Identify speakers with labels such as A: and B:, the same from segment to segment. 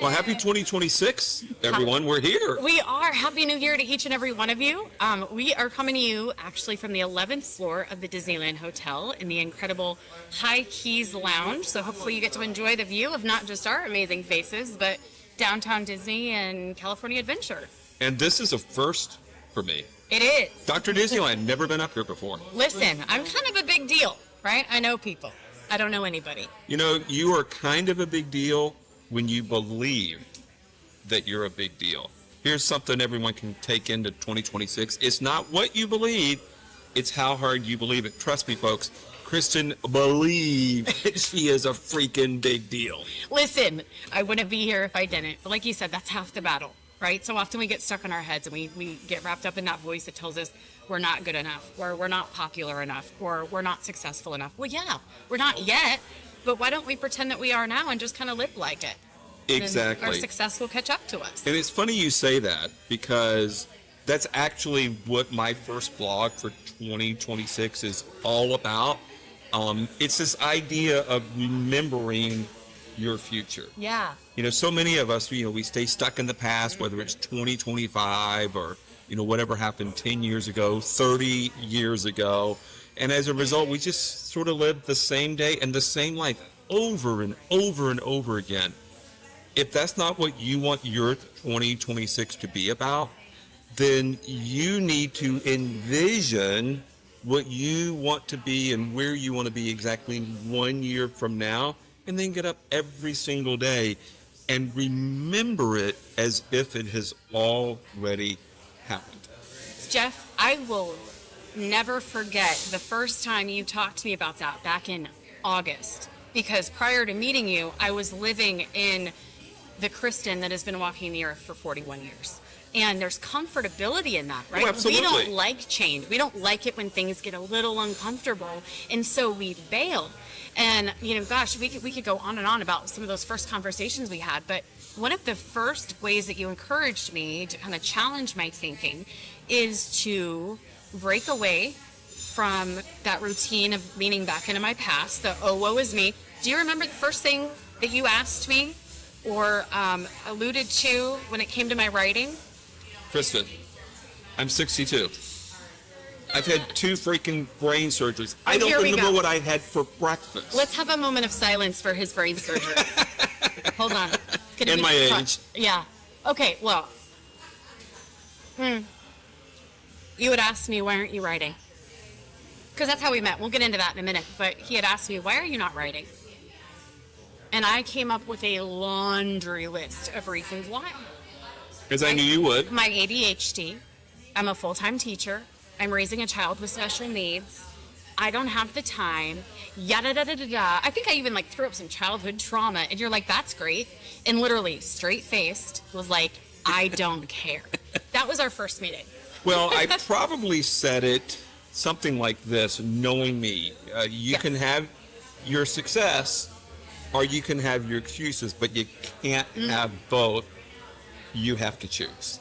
A: Well, happy 2026, everyone. We're here.
B: We are. Happy New Year to each and every one of you. We are coming to you actually from the 11th floor of the Disneyland Hotel in the incredible High Keys Lounge. So hopefully you get to enjoy the view of not just our amazing faces, but downtown Disney and California Adventure.
A: And this is a first for me.
B: It is.
A: Dr. Disneyland, never been up here before.
B: Listen, I'm kind of a big deal, right? I know people. I don't know anybody.
A: You know, you are kind of a big deal when you believe that you're a big deal. Here's something everyone can take into 2026. It's not what you believe, it's how hard you believe it. Trust me, folks, Kristen believes she is a freaking big deal.
B: Listen, I wouldn't be here if I didn't. But like you said, that's half the battle, right? So often we get stuck in our heads and we get wrapped up in that voice that tells us we're not good enough, or we're not popular enough, or we're not successful enough. Well, yeah, we're not yet. But why don't we pretend that we are now and just kind of live like it?
A: Exactly.
B: And our success will catch up to us.
A: And it's funny you say that, because that's actually what my first blog for 2026 is all about. It's this idea of remembering your future.
B: Yeah.
A: You know, so many of us, we stay stuck in the past, whether it's 2025 or, whatever happened 10 years ago, 30 years ago. And as a result, we just sort of live the same day and the same life over and over and over again. If that's not what you want your 2026 to be about, then you need to envision what you want to be and where you want to be exactly 1 year from now, and then get up every single day and remember it as if it has already happened.
B: Jeff, I will never forget the first time you talked to me about that back in August, because prior to meeting you, I was living in the Kristen that has been walking the earth for 41 years. And there's comfortability in that, right?
A: Oh, absolutely.
B: We don't like change. We don't like it when things get a little uncomfortable. And so we bail. And, gosh, we could go on and on about some of those first conversations we had. But one of the first ways that you encouraged me to kind of challenge my thinking is to break away from that routine of leaning back into my past, the oh, woe is me. Do you remember the first thing that you asked me or alluded to when it came to my writing?
A: Kristen, I'm 62. I've had 2 freaking brain surgeries. I don't remember what I had for breakfast.
B: Let's have a moment of silence for his brain surgery. Hold on.
A: And my age.
B: Yeah. Okay, well. You had asked me, why aren't you writing? Because that's how we met. We'll get into that in a minute. But he had asked me, why are you not writing? And I came up with a laundry list of reasons why.
A: Because I knew you would.
B: My ADHD. I'm a full-time teacher. I'm raising a child with special needs. I don't have the time. Yada da da da da. I think I even threw up some childhood trauma. And you're like, that's great. And literally, straight-faced, was like, I don't care. That was our first meeting.
A: Well, I probably said it something like this, knowing me. You can have your success, or you can have your excuses, but you can't have both. You have to choose.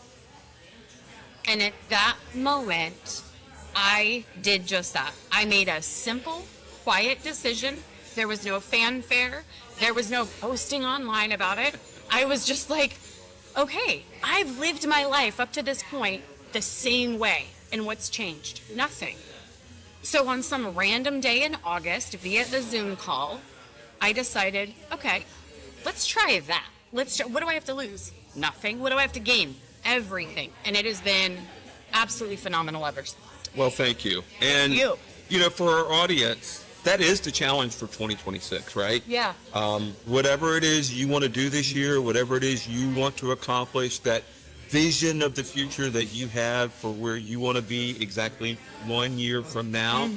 B: And at that moment, I did just that. I made a simple, quiet decision. There was no fanfare. There was no posting online about it. I was just like, okay, I've lived my life up to this point the same way. And what's changed? Nothing. So on some random day in August, via the Zoom call, I decided, okay, let's try that. What do I have to lose? Nothing. What do I have to gain? Everything. And it has been absolutely phenomenal ever since.
A: Well, thank you. And, for our audience, that is the challenge for 2026, right?
B: Yeah.
A: Whatever it is you want to do this year, whatever it is you want to accomplish, that vision of the future that you have for where you want to be exactly 1 year from now,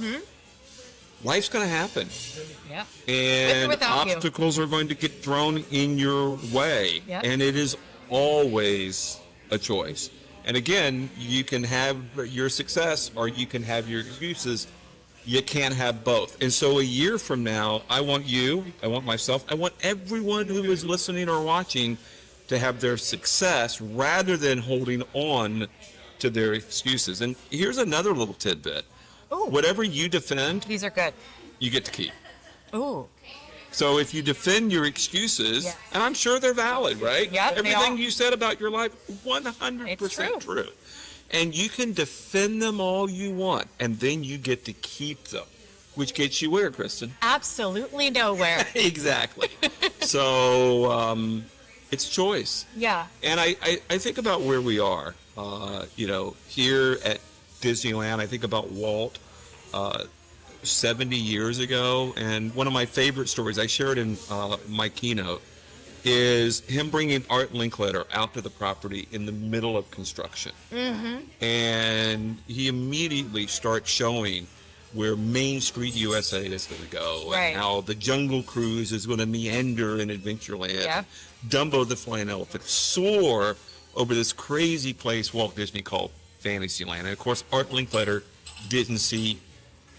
A: life's going to happen.
B: Yeah.
A: And obstacles are going to get thrown in your way. Yep. And it is always a choice. And again, you can have your success or you can have your excuses. You can't have both. And so a year from now, I want you, I want myself, I want everyone who is listening or watching to have their success rather than holding on to their excuses. And here's another little tidbit.
B: Ooh.
A: Whatever you defend,
B: these are good.
A: You get to keep.
B: Ooh.
A: So if you defend your excuses,
B: Yes.
A: and I'm sure they're valid, right?
B: Yep, they
A: Everything
B: are.
A: you said about your life, 100%
B: It's true.
A: true. And you can defend them all you want, and then you get to keep them, which gets you where, Kristen?
B: Absolutely nowhere.
A: Exactly. So it's choice.
B: Yeah.
A: And I think about where we are, here at Disneyland. I think about Walt 70 years ago. And one of my favorite stories, I shared in my keynote, is him bringing Art Linkletter out to the property in the middle of construction. Mm-hmm. And he immediately starts showing where Main Street USA is going to go,
B: Right.
A: and how the Jungle Cruise is going to meander in Adventureland.
B: Yep.
A: Dumbo the Flying Elephant soar over this crazy place Walt Disney called Fantasyland. And of course, Art Linkletter didn't see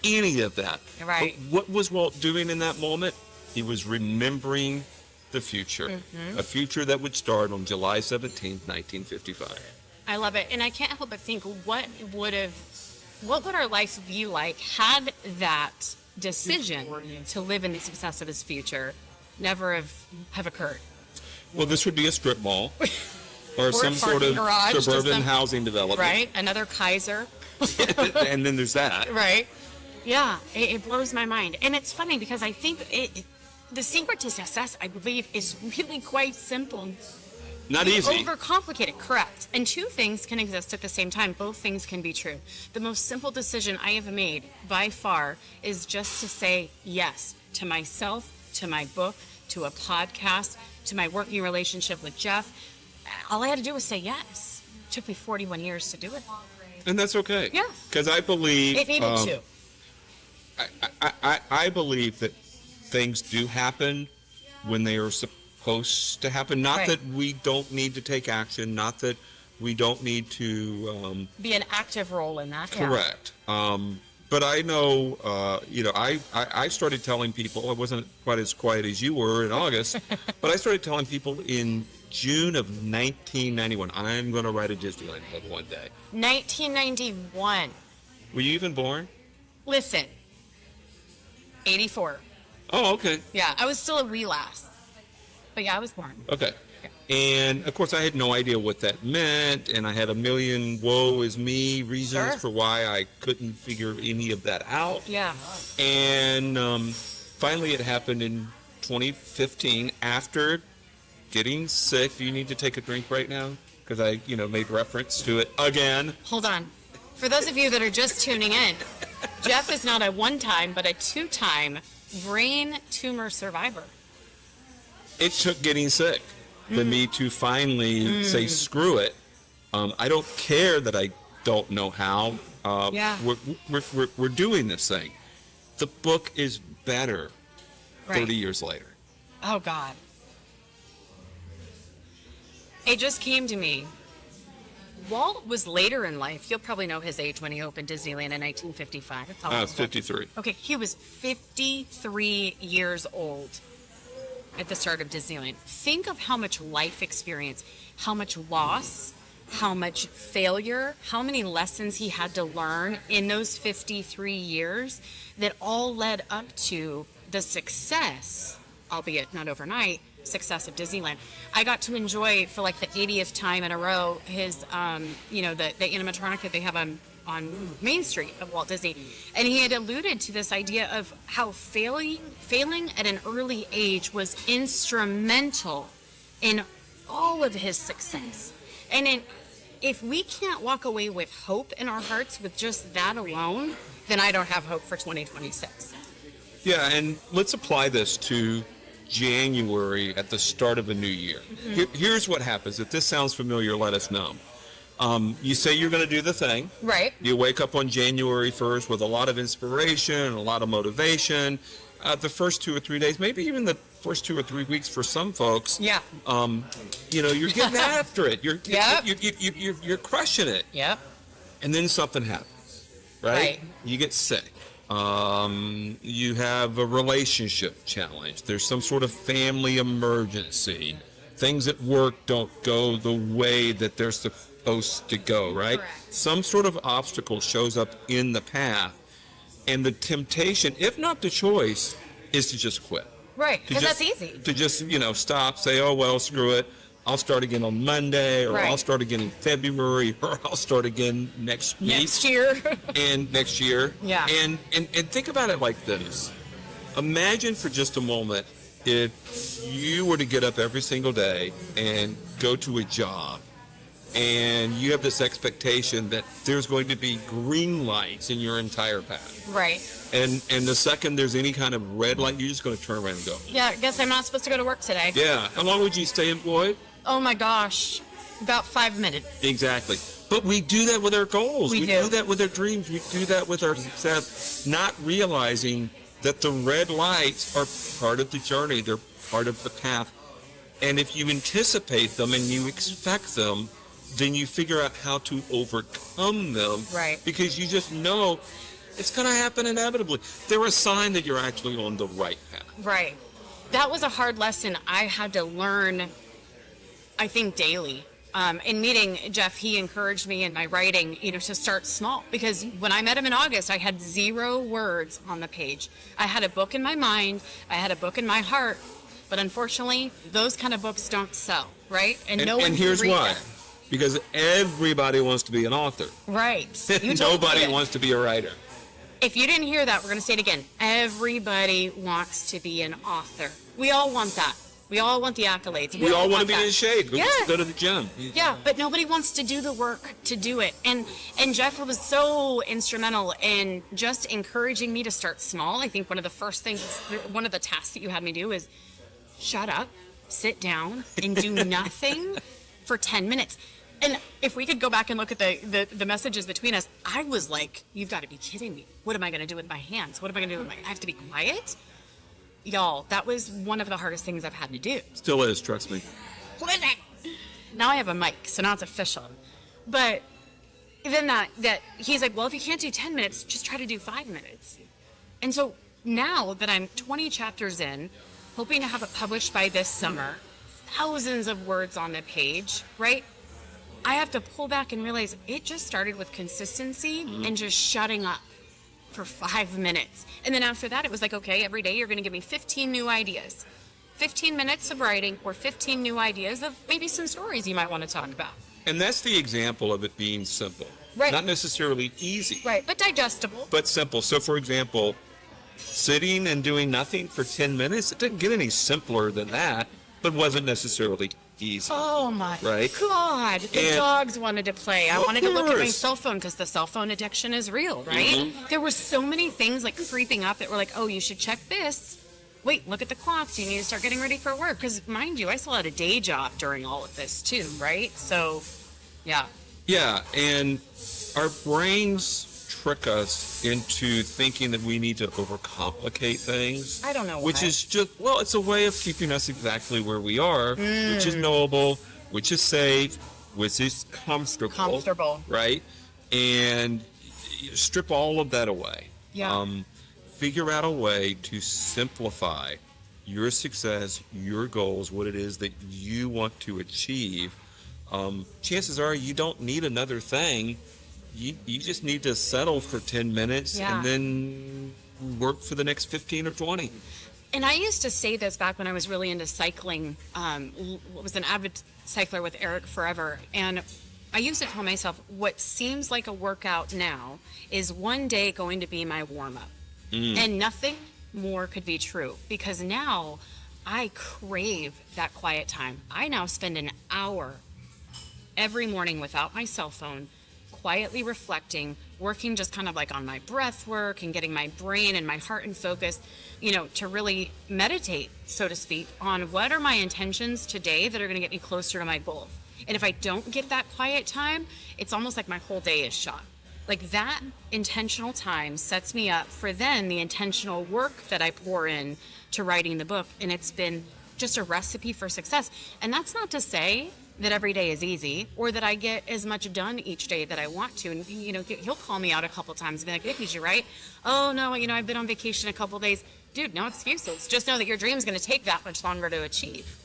A: any of that.
B: Right.
A: But what was Walt doing in that moment? He was remembering the future,
B: Mm-hmm.
A: a future that would start on July 17th, 1955.
B: I love it. And I can't help but think, what would our life be like had that decision to live in the success of his future never have occurred?
A: Well, this would be a strip mall or some
B: a
A: sort
B: parking
A: of
B: garage, just
A: suburban
B: some-
A: housing development.
B: Right? Another Kaiser.
A: And then there's that.
B: Right? Yeah, it blows my mind. And it's funny because I think the secret to success, I believe, is really quite simple.
A: Not easy.
B: Overcomplicated, correct. And two things can exist at the same time. Both things can be true. The most simple decision I have made by far is just to say yes to myself, to my book, to a podcast, to my working relationship with Jeff. All I had to do was say yes. It took me 41 years to do it.
A: And that's okay.
B: Yeah.
A: Because I believe
B: It needed to.
A: I believe that things do happen when they are supposed to happen. Not
B: Right.
A: that we don't need to take action. Not that we don't need to.
B: Be an active role in that. Yeah.
A: Correct. But I know, I started telling people, I wasn't quite as quiet as you were in August, but I started telling people in June of 1991, I'm going to write a Disneyland book one day.
B: 1991.
A: Were you even born?
B: Listen. 84.
A: Oh, okay.
B: Yeah, I was still a wee lass. But yeah, I was born.
A: Okay. And of course, I had no idea what that meant, and I had a million woe is me reasons
B: Sure.
A: for why I couldn't figure any of that out.
B: Yeah.
A: And finally, it happened in 2015 after getting sick. Do you need to take a drink right now? Because I, made reference to it again.
B: Hold on. For those of you that are just tuning in, Jeff is not a one-time, but a two-time brain tumor survivor.
A: It took getting sick for me to finally say, screw it. I don't care that I don't know how.
B: Yeah.
A: We're doing this thing. The book is better
B: Right.
A: 30 years later.
B: Oh, God. It just came to me. Walt was later in life. You'll probably know his age when he opened Disneyland in 1955. How old was Walt?
A: 53.
B: Okay, he was 53 years old at the start of Disneyland. Think of how much life experience, how much loss, how much failure, how many lessons he had to learn in those 53 years that all led up to the success, albeit not overnight, success of Disneyland. I got to enjoy for like the 80th time in a row his, the animatronic that they have on Main Street of Walt Disney. And he had alluded to this idea of how failing at an early age was instrumental in all of his success. And if we can't walk away with hope in our hearts with just that alone, then I don't have hope for 2026.
A: Yeah, and let's apply this to January at the start of a new year. Here's what happens. If this sounds familiar, let us know. You say you're going to do the thing.
B: Right.
A: You wake up on January 1st with a lot of inspiration, a lot of motivation. The first 2 or 3 days, maybe even the first 2 or 3 weeks for some folks.
B: Yeah.
A: You're getting after it.
B: Yep.
A: You're crushing it.
B: Yep.
A: And then something happens, right?
B: Right.
A: You get sick. You have a relationship challenge. There's some sort of family emergency. Things at work don't go the way that they're supposed to go, right?
B: Correct.
A: Some sort of obstacle shows up in the path, and the temptation, if not the choice, is to just quit.
B: Right,
A: To
B: because that's
A: just-
B: easy.
A: To just, stop, say, oh, well, screw it. I'll start again on Monday, or
B: Right.
A: I'll start again in February, or I'll start again next week.
B: Next year.
A: And next year.
B: Yeah.
A: And think about it like this. Imagine for just a moment if you were to get up every single day and go to a job, and you have this expectation that there's going to be green lights in your entire path.
B: Right.
A: And the second there's any kind of red light, you're just going to turn around and go.
B: Yeah, I guess I'm not supposed to go to work today.
A: Yeah. How long would you stay employed?
B: Oh my gosh. About 5 minutes.
A: Exactly. But we do that with our goals.
B: We
A: We
B: do.
A: do that with our dreams. We do that with our success, not realizing that the red lights are part of the journey. They're part of the path. And if you anticipate them and you expect them, then you figure out how to overcome them.
B: Right.
A: Because you just know it's going to happen inevitably. They're a sign that you're actually on the right path.
B: Right. That was a hard lesson I had to learn, I think, daily. In meeting Jeff, he encouraged me in my writing, to start small. Because when I met him in August, I had 0 words on the page. I had a book in my mind. I had a book in my heart. But unfortunately, those kind of books don't sell, right? And no one
A: And
B: can
A: here's
B: read
A: why.
B: them.
A: Because everybody wants to be an author.
B: Right. You told me
A: Nobody
B: it.
A: wants to be a writer.
B: If you didn't hear that, we're going to say it again. Everybody wants to be an author. We all want that. We all want the accolades.
A: We all want to be
B: that.
A: in shape.
B: Yes.
A: Go to the gym.
B: Yeah, but nobody wants to do the work to do it. And Jeff was so instrumental in just encouraging me to start small. I think one of the tasks that you had me do is shut up, sit down, and do nothing for 10 minutes. And if we could go back and look at the messages between us, I was like, you've got to be kidding me. What am I going to do with my hands? What am I going to do with I have to be quiet? Y'all, that was one of the hardest things I've had to do.
A: Still is, trust me.
B: Now I have a mic, so now it's official. But then that he's like, well, if you can't do 10 minutes, just try to do 5 minutes. And so now that I'm 20 chapters in, hoping to have it published by this summer, thousands of words on the page, right? I have to pull back and realize it just started with consistency and just shutting up for 5 minutes. And then after that, it was like, okay, every day you're going to give me 15 new ideas. 15 minutes of writing or 15 new ideas of maybe some stories you might want to talk about.
A: And that's the example of it being simple.
B: Right.
A: Not necessarily easy.
B: Right, but digestible.
A: But simple. So, for example, sitting and doing nothing for 10 minutes, it didn't get any simpler than that, but wasn't necessarily easy.
B: Oh my
A: Right?
B: God. The
A: And-
B: dogs wanted to play. I
A: Of
B: wanted to look at my
A: course.
B: cell phone because the cell phone addiction is real, right? There were so many things like creeping up that were like, oh, you should check this. Wait, look at the clocks. You need to start getting ready for work. Because mind you, I still had a day job during all of this too, right? So, yeah.
A: Yeah, and our brains trick us into thinking that we need to overcomplicate things.
B: I don't know
A: Which
B: why.
A: is just, well, it's a way of keeping us exactly where we are, which is knowable, which is safe, which is comfortable. Right? And strip all of that away.
B: Yeah.
A: Figure out a way to simplify your success, your goals, what it is that you want to achieve. Chances are you don't need another thing. You just need to settle for 10 minutes
B: Yeah.
A: and then work for the next 15 or 20.
B: And I used to say this back when I was really into cycling. Was an avid cycler with Eric forever. And I used to tell myself, what seems like a workout now is one day going to be my warm-up. And nothing more could be true. Because now I crave that quiet time. I now spend an hour every morning without my cell phone, quietly reflecting, working just kind of like on my breath work and getting my brain and my heart in focus, to really meditate, so to speak, on what are my intentions today that are going to get me closer to my goal. And if I don't get that quiet time, it's almost like my whole day is shot. Like that intentional time sets me up for then the intentional work that I pour in to writing the book. And it's been just a recipe for success. And that's not to say that every day is easy or that I get as much done each day that I want to. And, he'll call me out a couple times and be like, Vicki, you right? Oh, no, I've been on vacation a couple days. Dude, no excuses. Just know that your dream is going to take that much longer to achieve.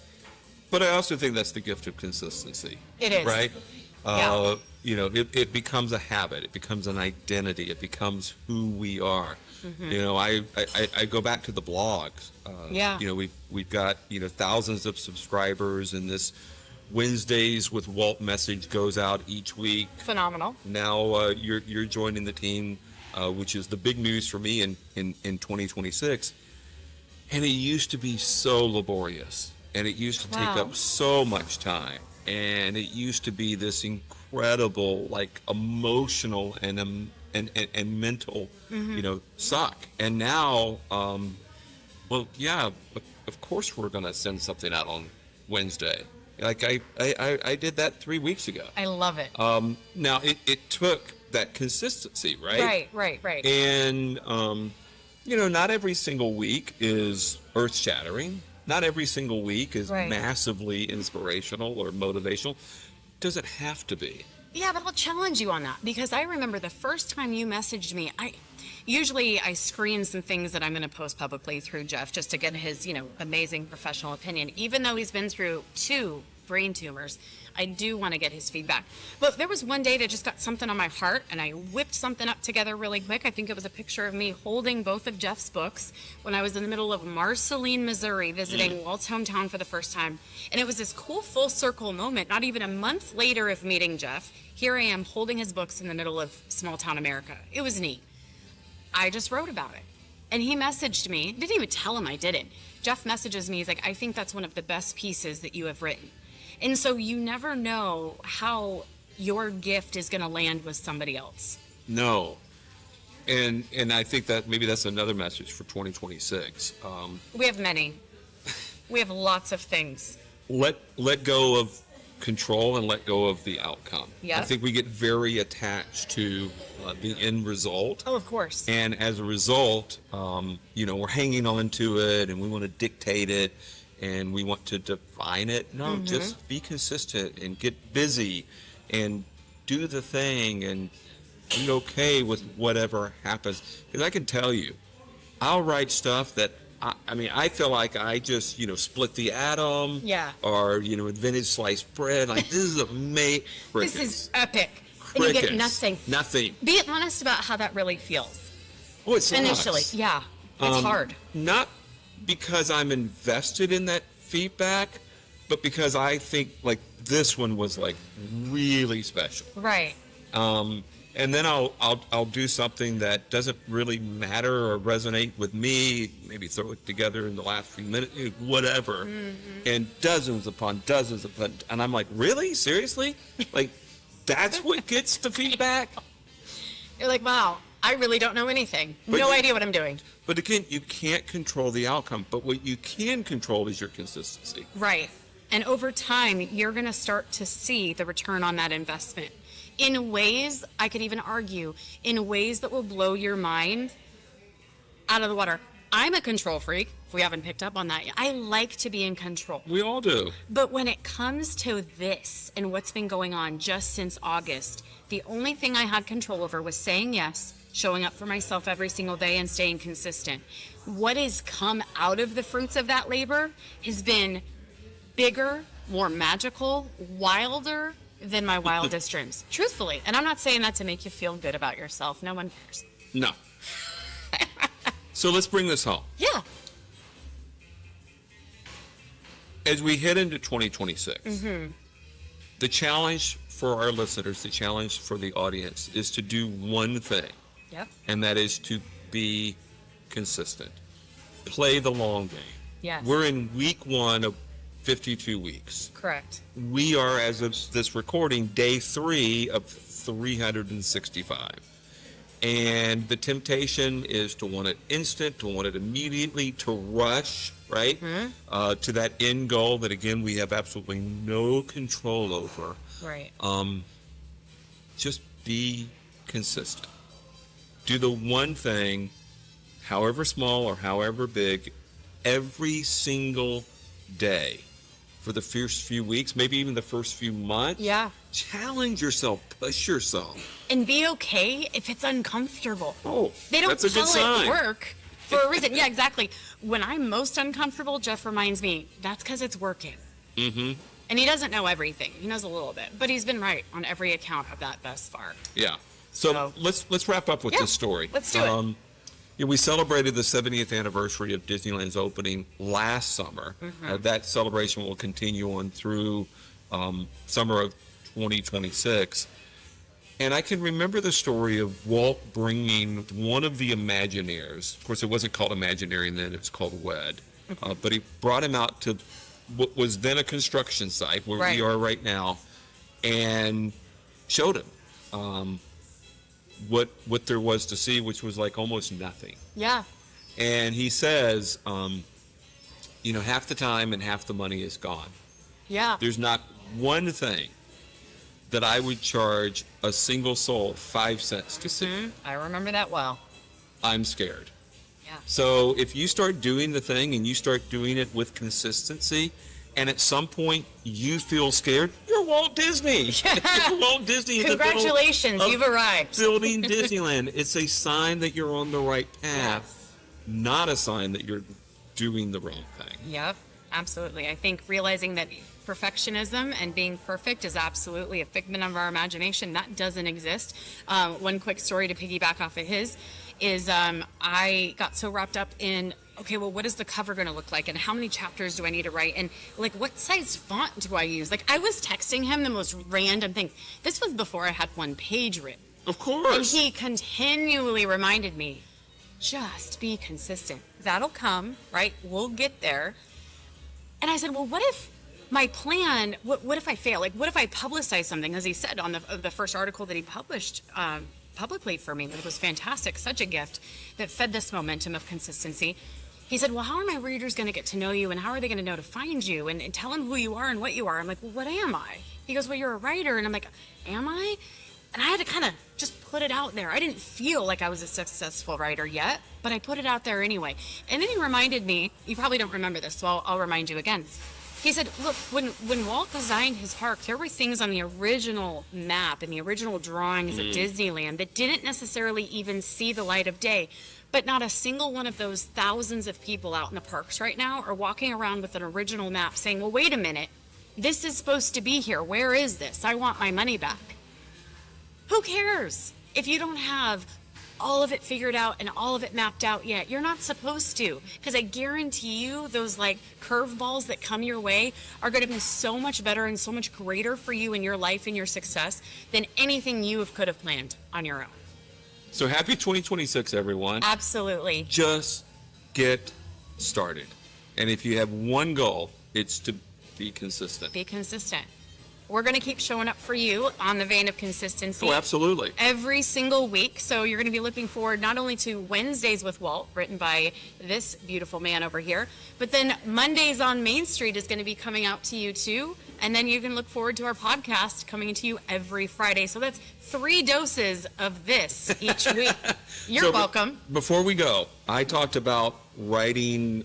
A: But I also think that's the gift of consistency.
B: It is.
A: Right?
B: Yeah.
A: it becomes a habit. It becomes an identity. It becomes who we are. I go back to the blogs.
B: Yeah.
A: We've got, thousands of subscribers, and this Wednesdays with Walt message goes out each week.
B: Phenomenal.
A: Now you're joining the team, which is the big news for me in 2026. And it used to be so laborious, and it used to take
B: Wow.
A: up so much time, and it used to be this incredible, like, emotional and mental, suck. And now, well, yeah, of course we're gonna send something out on Wednesday. Like I did that 3 weeks ago.
B: I love it.
A: Now it took that consistency, right?
B: Right.
A: And not every single week is earth-shattering. Not every single week is
B: Right.
A: massively inspirational or motivational. Does it have to be?
B: Yeah, but I'll challenge you on that, because I remember the first time you messaged me, I screen some things that I'm going to post publicly through Jeff just to get his, amazing professional opinion. Even though he's been through 2 brain tumors, I do want to get his feedback. But there was one day that just got something on my heart, and I whipped something up together really quick. I think it was a picture of me holding both of Jeff's books when I was in the middle of Marceline, Missouri, visiting Walt's hometown for the first time. And it was this cool full circle moment. Not even a month later of meeting Jeff, here I am holding his books in the middle of small town America. It was neat. I just wrote about it. And he messaged me, didn't even tell him I did it. Jeff messages me, he's like, I think that's one of the best pieces that you have written. And so you never know how your gift is going to land with somebody else.
A: No. And I think that maybe that's another message for 2026.
B: We have many. We have lots of things.
A: Let go of control and let go of the outcome.
B: Yeah.
A: I think we get very attached to the end result.
B: Oh, of course.
A: And as a result, we're hanging on to it, and we want to dictate it, and we want to define it. No, just be consistent and get busy and do the thing and be okay with whatever happens. Because I can tell you, I'll write stuff that I feel like I just, split the atom.
B: Yeah.
A: Or, invented sliced bread. Like, this is amazing.
B: This is epic. And you get
A: Crickets.
B: nothing.
A: Nothing.
B: Be honest about how that really feels.
A: Oh, it sucks.
B: Initially. Yeah. It's hard.
A: Not because I'm invested in that feedback, but because I think, like, this one was, like, really special.
B: Right.
A: And then I'll do something that doesn't really matter or resonate with me, maybe throw it together in the last few minutes, whatever. And dozens upon, and I'm like, really? Seriously? Like, that's what gets the feedback?
B: You're like, wow, I really don't know anything.
A: But
B: No
A: you-
B: idea what I'm doing.
A: But again, you can't control the outcome, but what you can control is your consistency.
B: Right. And over time, you're going to start to see the return on that investment in ways, I could even argue, in ways that will blow your mind out of the water. I'm a control freak, if we haven't picked up on that yet. I like to be in control.
A: We all do.
B: But when it comes to this and what's been going on just since August, the only thing I had control over was saying yes, showing up for myself every single day, and staying consistent. What has come out of the fruits of that labor has been bigger, more magical, wilder than my wildest dreams. Truthfully. And I'm not saying that to make you feel good about yourself. No one cares.
A: No. So let's bring this home.
B: Yeah.
A: As we head into 2026, the challenge for our listeners, the challenge for the audience is to do one thing,
B: Yep.
A: and that is to be consistent. Play the long game.
B: Yes.
A: We're in week 1 of 52 weeks.
B: Correct.
A: We are, as of this recording, day 3 of 365. And the temptation is to want it instant, to want it immediately, to rush, right? To that end goal that, again, we have absolutely no control over.
B: Right.
A: Just be consistent. Do the one thing, however small or however big, every single day for the first few weeks, maybe even the first few months.
B: Yeah.
A: Challenge yourself, push yourself.
B: And be okay if it's uncomfortable.
A: Oh,
B: They don't
A: that's a good
B: call
A: sign.
B: it work for a reason. Yeah, exactly. When I'm most uncomfortable, Jeff reminds me, that's because it's working. And he doesn't know everything. He knows a little bit, but he's been right on every account of that thus far.
A: Yeah. So
B: So-
A: let's wrap up with this story.
B: Let's do it.
A: Yeah, we celebrated the 70th anniversary of Disneyland's opening last summer. That celebration will continue on through summer of 2026. And I can remember the story of Walt bringing one of the Imagineers. Of course, it wasn't called Imagineering then; it was called WED. But he brought him out to what was then a construction site where
B: Right.
A: we are right now, and showed him what there was to see, which was like almost nothing.
B: Yeah.
A: And he says, half the time and half the money is gone.
B: Yeah.
A: There's not one thing that I would charge a single soul 5 cents to see.
B: I remember that well.
A: I'm scared.
B: Yeah.
A: So if you start doing the thing and you start doing it with consistency, and at some point you feel scared, you're Walt Disney. You're Walt Disney.
B: Congratulations, you've arrived.
A: Building Disneyland. It's a sign that you're on the right path, not a sign that you're doing the wrong thing.
B: Yep, absolutely. I think realizing that perfectionism and being perfect is absolutely a figment of our imagination. That doesn't exist. One quick story to piggyback off of his is I got so wrapped up in, okay, well, what is the cover going to look like? And how many chapters do I need to write? And like, what size font do I use? Like, I was texting him the most random thing. This was before I had one page written.
A: Of course.
B: And he continually reminded me, just be consistent. That'll come, right? We'll get there. And I said, well, what if my plan, what if I fail? Like, what if I publicize something? As he said on the first article that he published publicly for me, that was fantastic, such a gift that fed this momentum of consistency. He said, well, how are my readers going to get to know you, and how are they going to know to find you, and tell them who you are and what you are? I'm like, well, what am I? He goes, well, you're a writer. And I'm like, am I? And I had to kind of just put it out there. I didn't feel like I was a successful writer yet, but I put it out there anyway. And then he reminded me, you probably don't remember this, so I'll remind you again. He said, look, when Walt designed his park, there were things on the original map and the original drawings of Disneyland that didn't necessarily even see the light of day. But not a single one of those thousands of people out in the parks right now are walking around with an original map saying, well, wait a minute, this is supposed to be here. Where is this? I want my money back. Who cares if you don't have all of it figured out and all of it mapped out yet? You're not supposed to, because I guarantee you those like curveballs that come your way are going to be so much better and so much greater for you in your life and your success than anything you could have planned on your own.
A: So happy 2026, everyone.
B: Absolutely.
A: Just get started. And if you have one goal, it's to be consistent.
B: Be consistent. We're going to keep showing up for you on the vein of consistency.
A: Oh, absolutely.
B: Every single week. So you're going to be looking forward not only to Wednesdays with Walt, written by this beautiful man over here, but then Mondays on Main Street is going to be coming out to you too. And then you can look forward to our podcast coming to you every Friday. So that's 3 doses of this each week. You're
A: So,
B: welcome.
A: Before we go, I talked about writing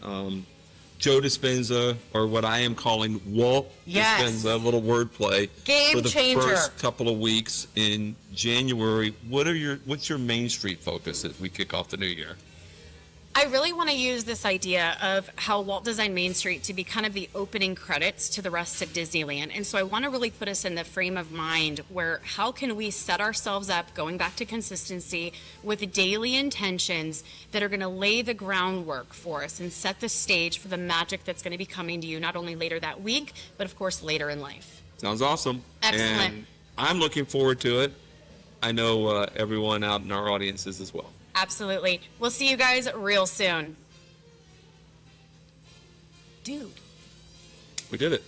A: Joe Dispenza, or what I am calling Walt
B: Yes.
A: Dispenza, a little wordplay,
B: Game
A: for the
B: changer.
A: first couple of weeks in January. What's your Main Street focus as we kick off the new year?
B: I really want to use this idea of how Walt designed Main Street to be kind of the opening credits to the rest of Disneyland. And so I want to really put us in the frame of mind where how can we set ourselves up, going back to consistency, with daily intentions that are going to lay the groundwork for us and set the stage for the magic that's going to be coming to you not only later that week, but of course later in life.
A: Sounds awesome.
B: Excellent.
A: And I'm looking forward to it. I know everyone out in our audience is as well.
B: Absolutely. We'll see you guys real soon. Dude.
A: We did it.